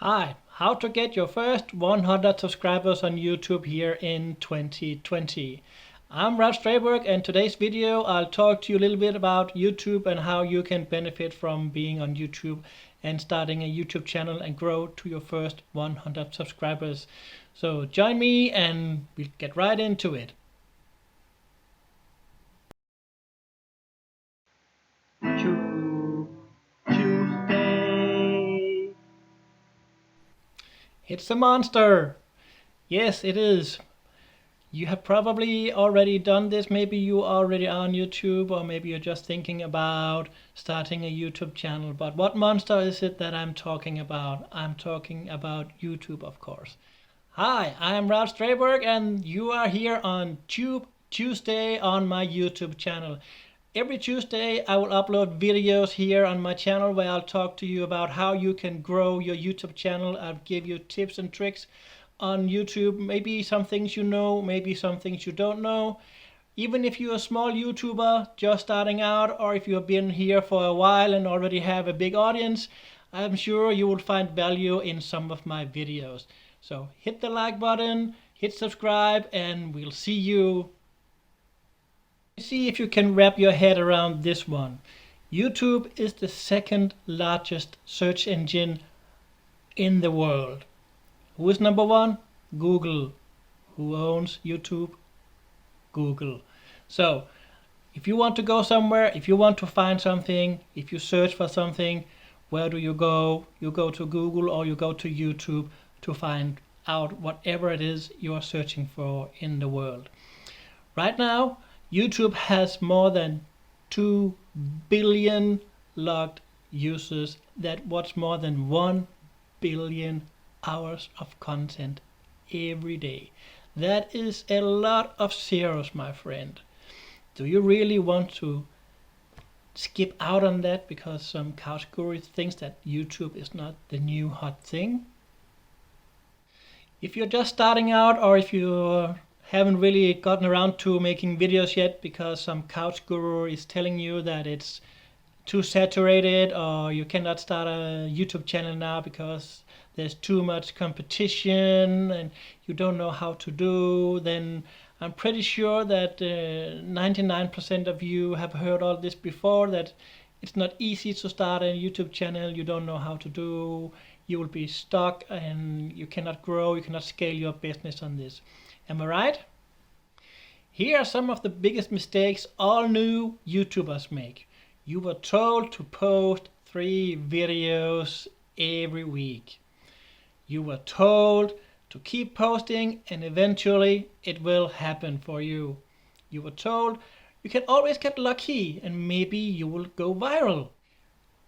Hi, how to get your first 100 subscribers on YouTube here in 2020. I'm Ralf Straaberg, and today's video I'll talk to you a little bit about YouTube and how you can benefit from being on YouTube and starting a YouTube channel and grow to your first 100 subscribers. So join me and we'll get right into it. Tuesday. It's a monster. Yes, it is. You have probably already done this. Maybe you already are on YouTube, or maybe you're just thinking about starting a YouTube channel. But what monster is it that I'm talking about? I'm talking about YouTube, of course. Hi, I'm Ralf Straaberg, and you are here on Tube Tuesday on my YouTube channel. Every Tuesday I will upload videos here on my channel where I'll talk to you about how you can grow your YouTube channel. I'll give you tips and tricks on YouTube, maybe some things you know, maybe some things you don't know. Even if you're a small YouTuber just starting out, or if you've been here for a while and already have a big audience, I'm sure you will find value in some of my videos. So hit the like button, hit subscribe, and we'll see you. See if you can wrap your head around this one. YouTube is the second largest search engine in the world. Who is number one? Google. Who owns YouTube? Google. So if you want to go somewhere, if you want to find something, if you search for something, where do you go? You go to Google or you go to YouTube to find out whatever it is you are searching for in the world. Right now, YouTube has more than 2 billion logged users that watch more than 1 billion hours of content every day. That is a lot of zeros, my friend. Do you really want to skip out on that because some couch guru thinks that YouTube is not the new hot thing? If you're just starting out, or if you haven't really gotten around to making videos yet because some couch guru is telling you that it's too saturated, or you cannot start a YouTube channel now because there's too much competition and you don't know how to do, then I'm pretty sure that 99% of you have heard all this before, that it's not easy to start a YouTube channel. You don't know how to do, you will be stuck and you cannot grow, you cannot scale your business on this. Am I right? Here are some of the biggest mistakes all new YouTubers make. You were told to post 3 videos every week. You were told to keep posting and eventually it will happen for you. You were told you can always get lucky and maybe you will go viral.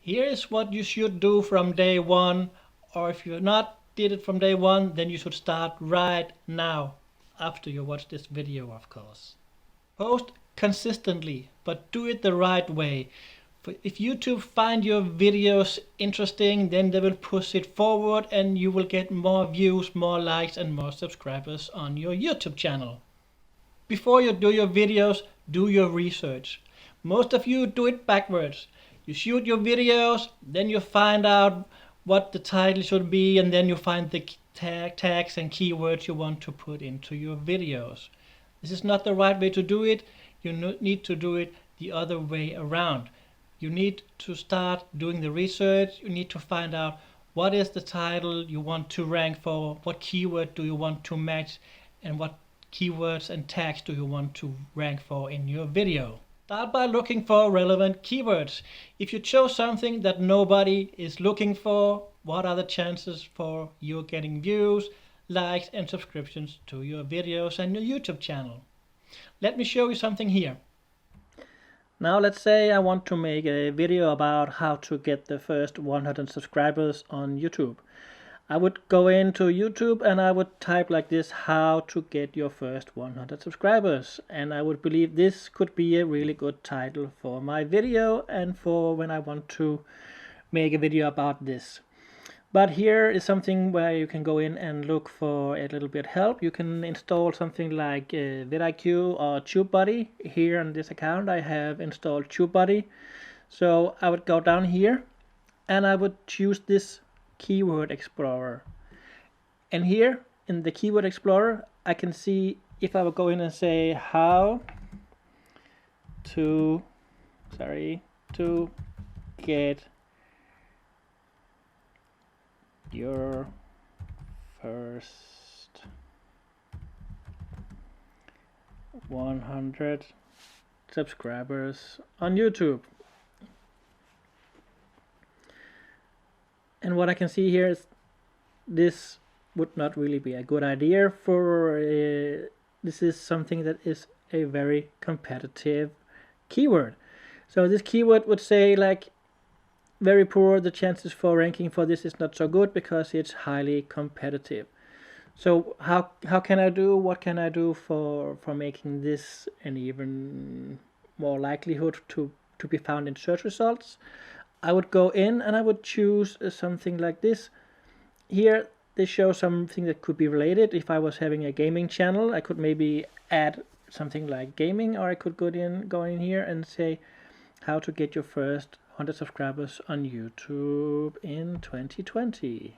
Here is what you should do from day one, or if you're not did it from day one, then you should start right now after you watch this video, of course. Post consistently, but do it the right way. If YouTube find your videos interesting, then they will push it forward and you will get more views, more likes and more subscribers on your YouTube channel. Before you do your videos, do your research. Most of you do it backwards. You shoot your videos, then you find out what the title should be, and then you find the tags and keywords you want to put into your videos. This is not the right way to do it. You need to do it the other way around. You need to start doing the research. You need to find out what is the title you want to rank for, what keyword do you want to match, and what keywords and tags do you want to rank for in your video. Start by looking for relevant keywords. If you chose something that nobody is looking for, what are the chances for you getting views, likes and subscriptions to your videos and your YouTube channel? Let me show you something here. Now let's say I want to make a video about how to get the first 100 subscribers on YouTube. I would go into YouTube and I would type like this: how to get your first 100 subscribers. And I would believe this could be a really good title for my video and for when I want to make a video about this. But here is something where you can go in and look for a little bit help. You can install something like vidIQ or TubeBuddy. Here on this account I have installed TubeBuddy. So I would go down here and I would choose this Keyword Explorer. And here in the Keyword Explorer, I can see if I would go in and say how to get your first 100 subscribers on YouTube. And what I can see here is this would not really be a good idea for this is something that is a very competitive keyword. So this keyword would say like very poor, the chances for ranking for this is not so good because it's highly competitive. So how can I do, what can I do for making this an even more likelihood to be found in search results? I would go in and I would choose something like this. Here they show something that could be related. If I was having a gaming channel, I could maybe add something like gaming, or I could go in here and say how to get your first 100 subscribers on YouTube in 2020.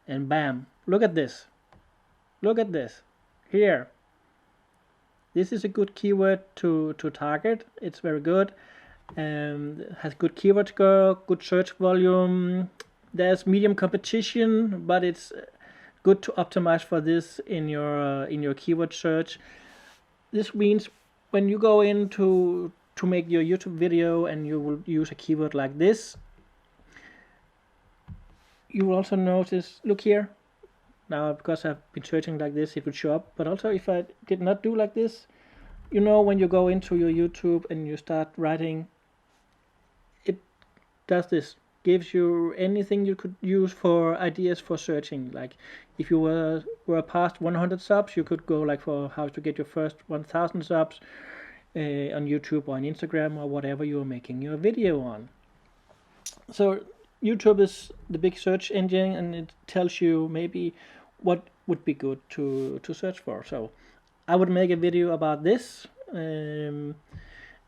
And bam, look at this. Look at this. Here. This is a good keyword to target. It's very good. Has good keyword score, good search volume. There's medium competition, but it's good to optimize for this in your keyword search. This means when you go in to make your YouTube video and you will use a keyword like this, you will also notice, look here, now because I've been searching like this it would show up, but also if I did not do like this, you know, when you go into your YouTube and you start writing, it does this, gives you anything you could use for ideas for searching. Like if you were past 100 subs, you could go like for how to get your first 1000 subs on YouTube or on Instagram or whatever you're making your video on. So YouTube is the big search engine and it tells you maybe what would be good to search for. So I would make a video about this, and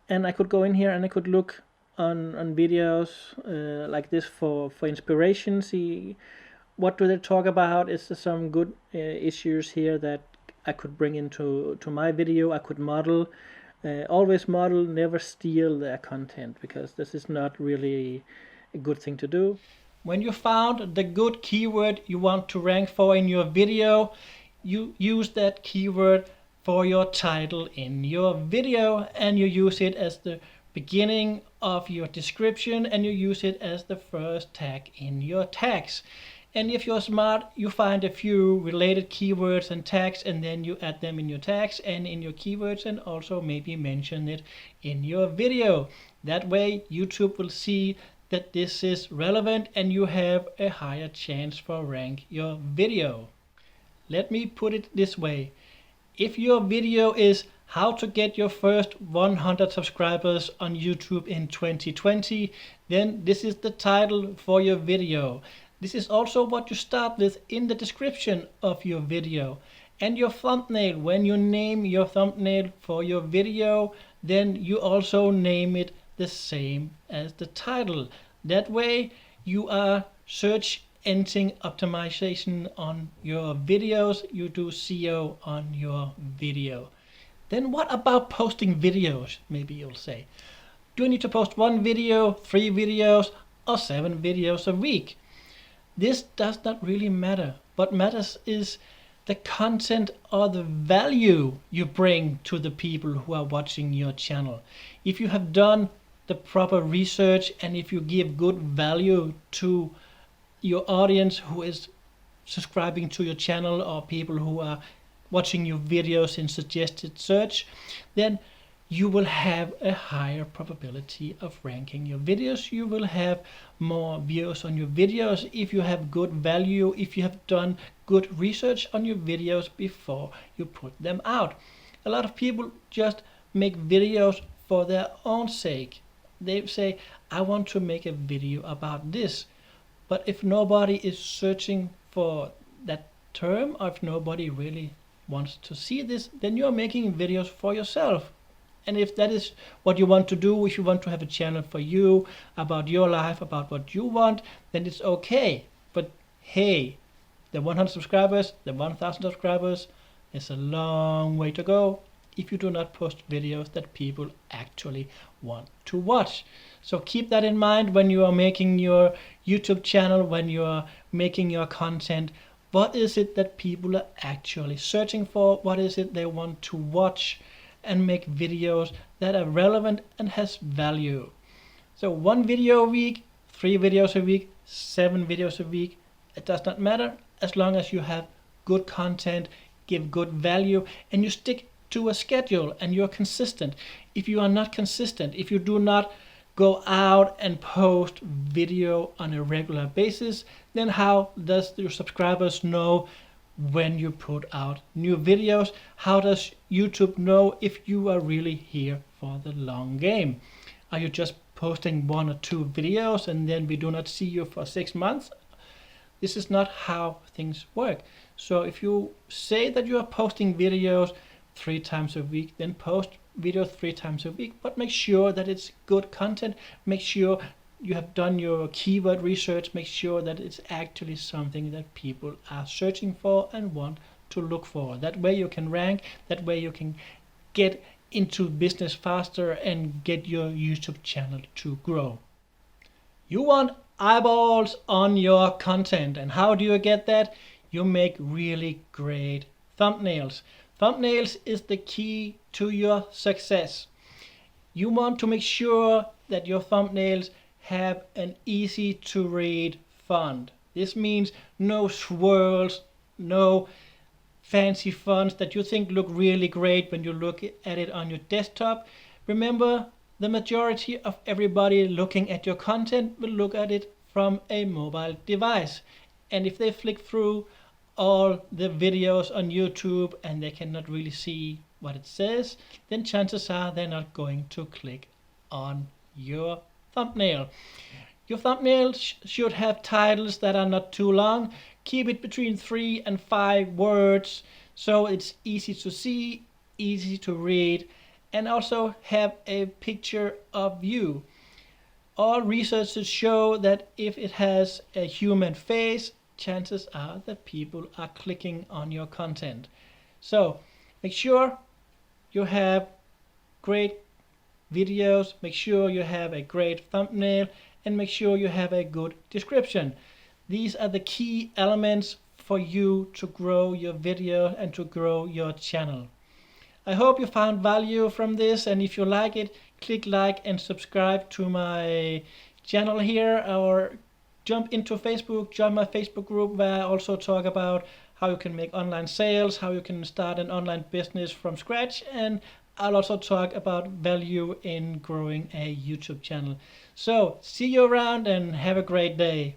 I could go in here and I could look on videos like this for inspiration, see what do they talk about, is there some good issues here that I could bring into my video. I could model, always model, never steal their content, because this is not really a good thing to do. When you found the good keyword you want to rank for in your video, you use that keyword for your title in your video, and you use it as the beginning of your description, and you use it as the first tag in your tags. And if you're smart, you find a few related keywords and tags, and then you add them in your tags and in your keywords, and also maybe mention it in your video. That way YouTube will see that this is relevant and you have a higher chance for rank your video. Let me put it this way. If your video is how to get your first 100 subscribers on YouTube in 2020, then this is the title for your video. This is also what you start with in the description of your video. And your thumbnail, when you name your thumbnail for your video, then you also name it the same as the title. That way you are search engine optimization on your videos, you do SEO on your video. Then what about posting videos, maybe you'll say. Do I need to post 1 video, 3 videos, or 7 videos a week? This does not really matter. What matters is the content or the value you bring to the people who are watching your channel. If you have done the proper research and if you give good value to your audience who is subscribing to your channel, or people who are watching your videos in suggested search, then you will have a higher probability of ranking your videos. You will have more views on your videos if you have good value, if you have done good research on your videos before you put them out. A lot of people just make videos for their own sake. They say, I want to make a video about this. But if nobody is searching for that term, or if nobody really wants to see this, then you're making videos for yourself. And if that is what you want to do, if you want to have a channel for you, about your life, about what you want, then it's okay. But hey, the 100 subscribers, the 1000 subscribers, is a long way to go if you do not post videos that people actually want to watch. So keep that in mind when you are making your YouTube channel, when you are making your content. What is it that people are actually searching for? What is it they want to watch? And make videos that are relevant and has value. So 1 video a week, 3 videos a week, 7 videos a week, it does not matter as long as you have good content, give good value, and you stick to a schedule and you're consistent. If you are not consistent, if you do not go out and post video on a regular basis, then how does your subscribers know when you put out new videos? How does YouTube know if you are really here for the long game? Are you just posting 1 or 2 videos and then we do not see you for 6 months? This is not how things work. So if you say that you are posting videos 3 times a week, then post videos 3 times a week, but make sure that it's good content. Make sure you have done your keyword research. Make sure that it's actually something that people are searching for and want to look for. That way you can rank, that way you can get into business faster and get your YouTube channel to grow. You want eyeballs on your content, and how do you get that? You make really great thumbnails. Thumbnails is the key to your success. You want to make sure that your thumbnails have an easy to read font. This means no swirls, no fancy fonts that you think look really great when you look at it on your desktop. Remember, the majority of everybody looking at your content will look at it from a mobile device. And if they flick through all the videos on YouTube and they cannot really see what it says, then chances are they're not going to click on your thumbnail. Your thumbnail should have titles that are not too long. Keep it between 3 and 5 words so it's easy to see, easy to read, and also have a picture of you. All researchers show that if it has a human face, chances are that people are clicking on your content. So make sure you have great videos, make sure you have a great thumbnail, and make sure you have a good description. These are the key elements for you to grow your video and to grow your channel. I hope you found value from this, and if you like it, click like and subscribe to my channel here, or jump into Facebook, join my Facebook group where I also talk about how you can make online sales, how you can start an online business from scratch, and I'll also talk about value in growing a YouTube channel. So see you around and have a great day.